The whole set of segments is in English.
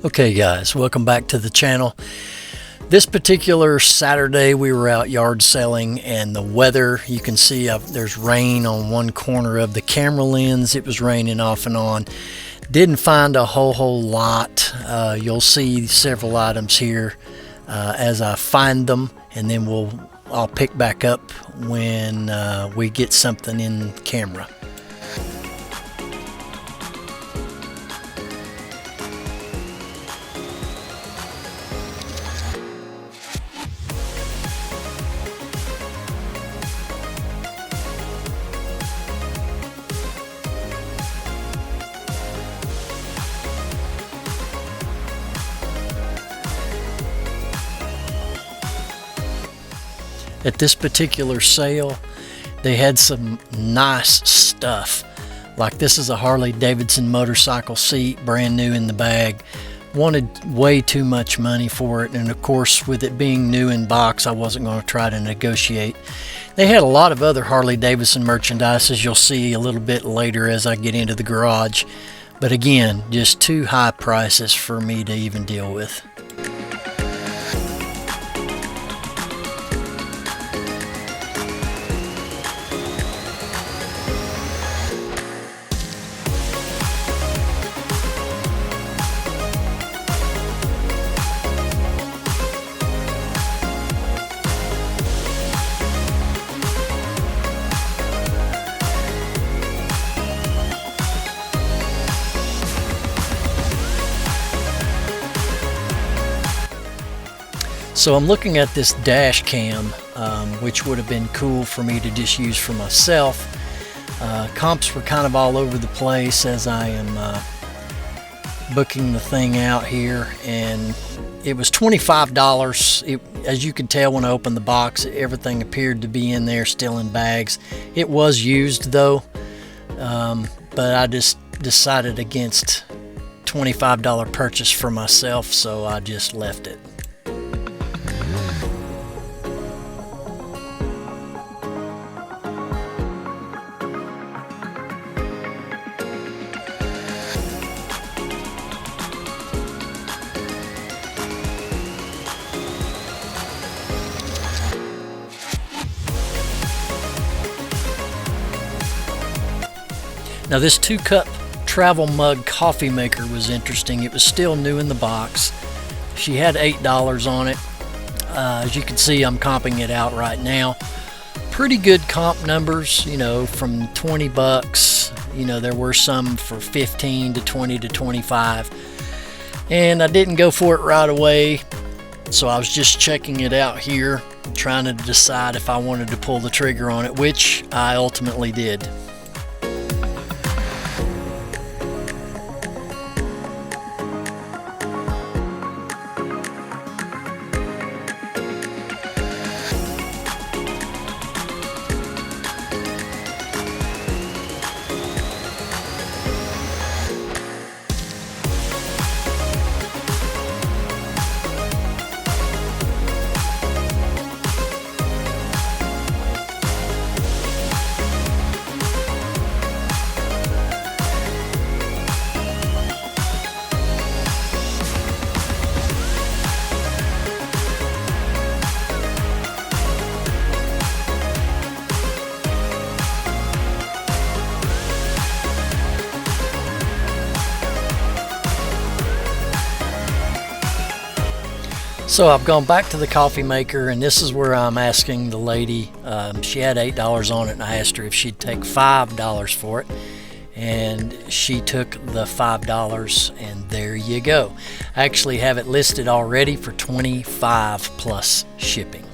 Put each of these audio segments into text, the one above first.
Okay guys, welcome back to the channel. This particular Saturday we were out yard selling, and the weather, you can see there's rain on one corner of the camera lens. It was raining off and on. Didn't find a whole lot. You'll see several items here as I find them, and then I'll pick back up when we get something in camera. At this particular sale, they had some nice stuff. Like this is a Harley Davidson motorcycle seat, brand new in the bag. Wanted way too much money for it, and of course with it being new in box, I wasn't going to try to negotiate. They had a lot of other Harley Davidson merchandise, as you'll see a little bit later as I get into the garage. But again, just too high prices for me to even deal with. So I'm looking at this dash cam, which would have been cool for me to just use for myself. Comps were kind of all over the place as I am booking the thing out here, and it was $25. As you can tell when I opened the box, everything appeared to be in there still in bags. It was used though, but I just decided against $25 purchase for myself, so I just left it. Now this 2-cup travel mug coffee maker was interesting. It was still new in the box. She had $8 on it. As you can see, I'm comping it out right now. Pretty good comp numbers, you know, from 20 bucks. You know, there were some for 15 to 20 to 25. And I didn't go for it right away. So I was just checking it out here, trying to decide if I wanted to pull the trigger on it, which I ultimately did. So I've gone back to the coffee maker, and this is where I'm asking the lady. She had $8 on it, and I asked her if she'd take $5 for it, and she took the $5, and there you go. I actually have it listed already for $25 plus shipping.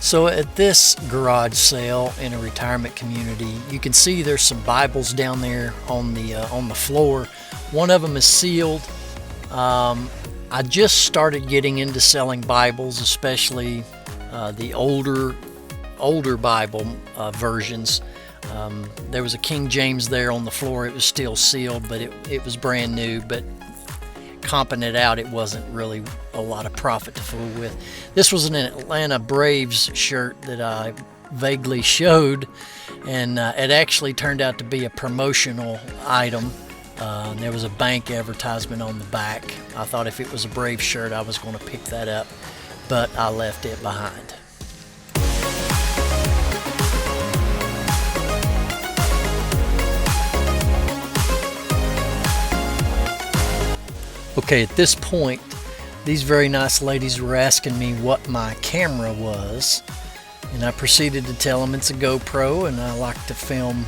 So at this garage sale in a retirement community, you can see there's some Bibles down there on the floor. One of them is sealed. I just started getting into selling Bibles, especially the older Bible versions. There was a King James there on the floor. It was still sealed, but it was brand new. But comping it out, it wasn't really a lot of profit to fool with. This was an Atlanta Braves shirt that I vaguely showed, and it actually turned out to be a promotional item. There was a bank advertisement on the back. I thought if it was a Braves shirt, I was going to pick that up, but I left it behind. Okay, at this point, these very nice ladies were asking me what my camera was, and I proceeded to tell them it's a GoPro, and I like to film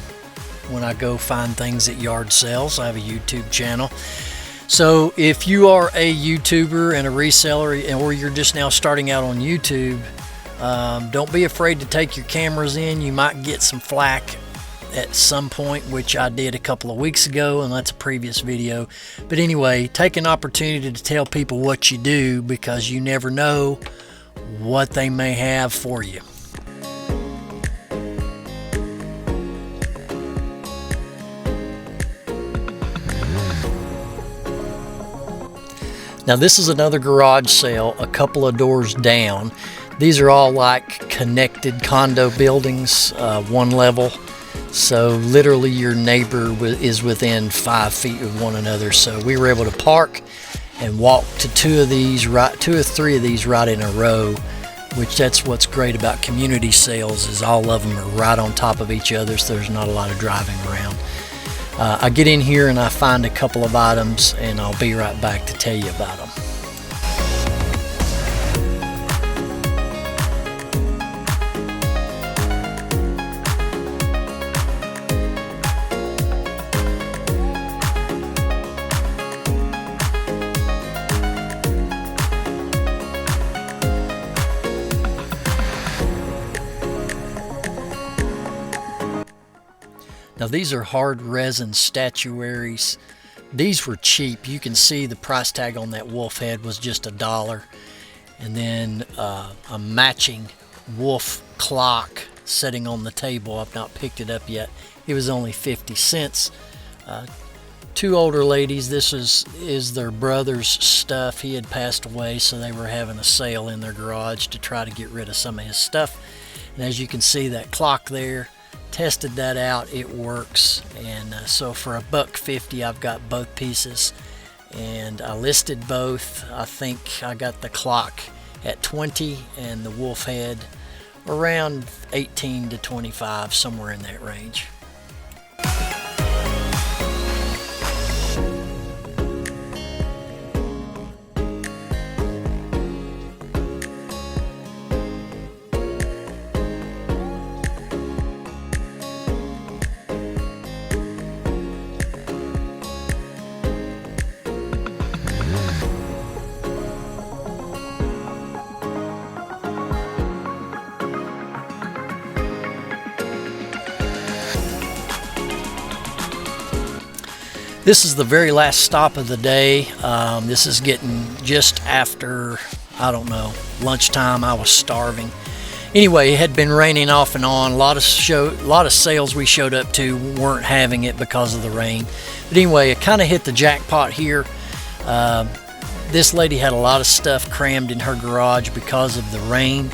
when I go find things at yard sales. I have a YouTube channel. So if you are a YouTuber and a reseller, or you're just now starting out on YouTube, don't be afraid to take your cameras in. You might get some flack at some point, which I did a couple of weeks ago, and that's a previous video. But anyway, take an opportunity to tell people what you do, because you never know what they may have for you. Now this is another garage sale a couple of doors down. These are all like connected condo buildings, one level. So literally your neighbor is within 5 feet of one another. So we were able to park and walk to two or three of these right in a row, which that's what's great about community sales, is all of them are right on top of each other, so there's not a lot of driving around. I get in here and I find a couple of items, and I'll be right back to tell you about them. Now these are hard resin statuaries. These were cheap. You can see the price tag on that wolf head was just $1. And then a matching wolf clock sitting on the table. I've not picked it up yet. It was only 50 cents. Two older ladies, this is their brother's stuff. He had passed away, so they were having a sale in their garage to try to get rid of some of his stuff. And as you can see, that clock there, tested that out, it works. And so for $1.50 I've got both pieces, and I listed both. I think I got the clock at 20 and the wolf head around 18 to 25, somewhere in that range. This is the very last stop of the day. This is getting just after, I don't know, lunchtime. I was starving. Anyway, it had been raining off and on. A lot of sales we showed up to weren't having it because of the rain. But anyway, it kind of hit the jackpot here. This lady had a lot of stuff crammed in her garage because of the rain.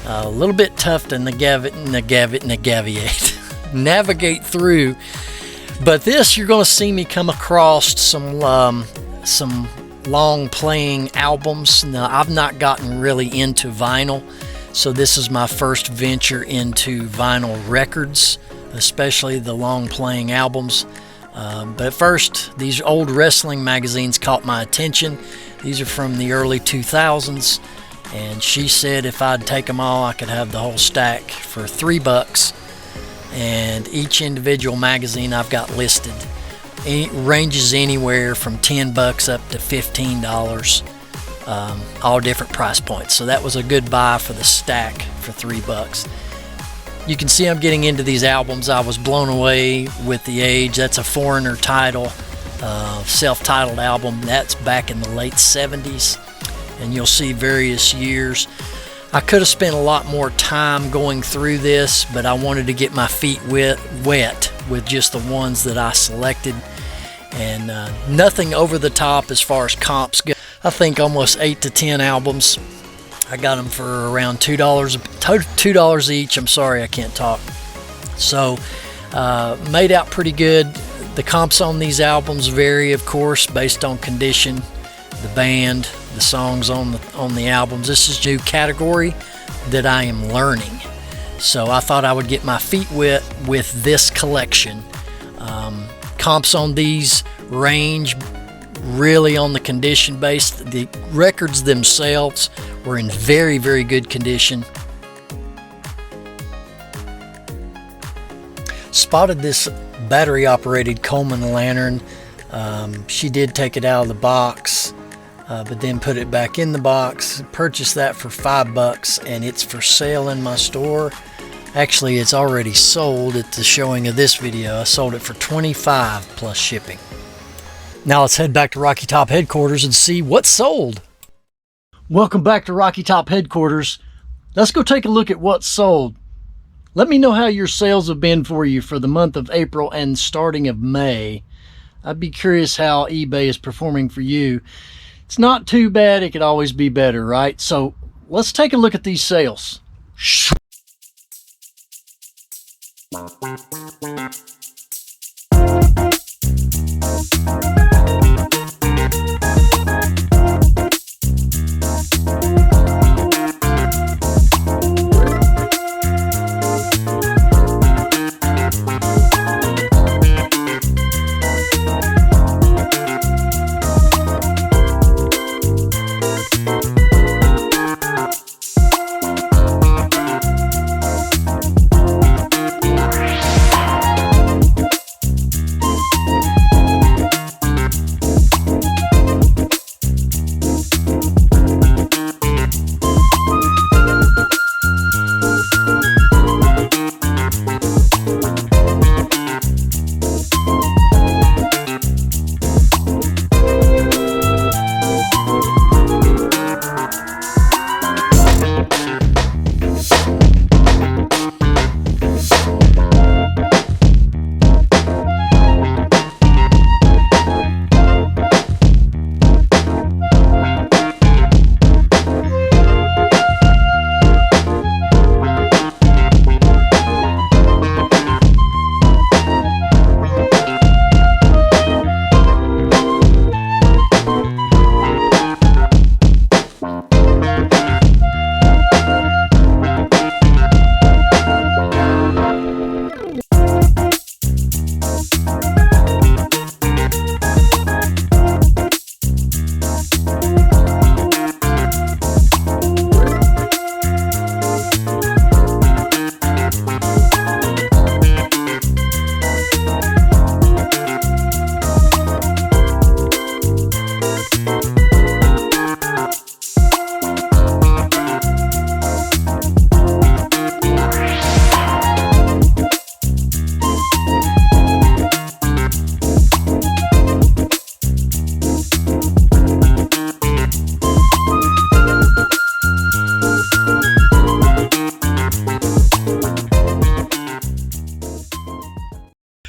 A little bit tough to navigate through. But this, you're going to see me come across some long playing albums. Now, I've not gotten really into vinyl, so this is my first venture into vinyl records, especially the long playing albums. But first, these old wrestling magazines caught my attention. These are from the early 2000s, and she said if I'd take them all, I could have the whole stack for $3. And each individual magazine I've got listed ranges anywhere from $10 up to $15, all different price points. So that was a good buy for the stack for $3. You can see I'm getting into these albums. I was blown away with the age. That's a Foreigner title, self-titled album. That's back in the late 70s, and you'll see various years. I could have spent a lot more time going through this, but I wanted to get my feet wet with just the ones that I selected, and nothing over the top as far as comps go. I think almost 8 to 10 albums. I got them for around $2 each. I'm sorry, I can't talk. So made out pretty good. The comps on these albums vary, of course, based on condition, the band, the songs on the albums. This is a new category that I am learning, so I thought I would get my feet wet with this collection. Comps on these range really on the condition based. The records themselves were in very, very good condition. Spotted this battery operated Coleman lantern. She did take it out of the box, but then put it back in the box. Purchased that for $5, and it's for sale in my store. Actually, it's already sold at the showing of this video. I sold it for $25 plus shipping. Now let's head back to Rocky Top headquarters and see what's sold. Welcome back to Rocky Top headquarters. Let's go take a look at what's sold. Let me know how your sales have been for you for the month of April and starting of May. I'd be curious how eBay is performing for you. It's not too bad. It could always be better, right? So let's take a look at these sales.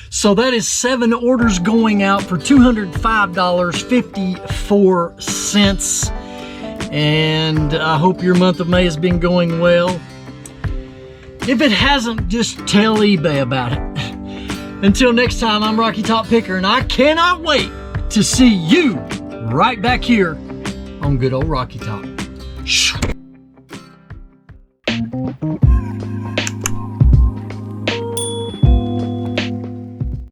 So that is 7 orders going out for $205.54. And I hope your month of May has been going well. If it hasn't, just tell eBay about it. Until next time, I'm Rocky Top Picker, and I cannot wait to see you right back here on good old Rocky Top.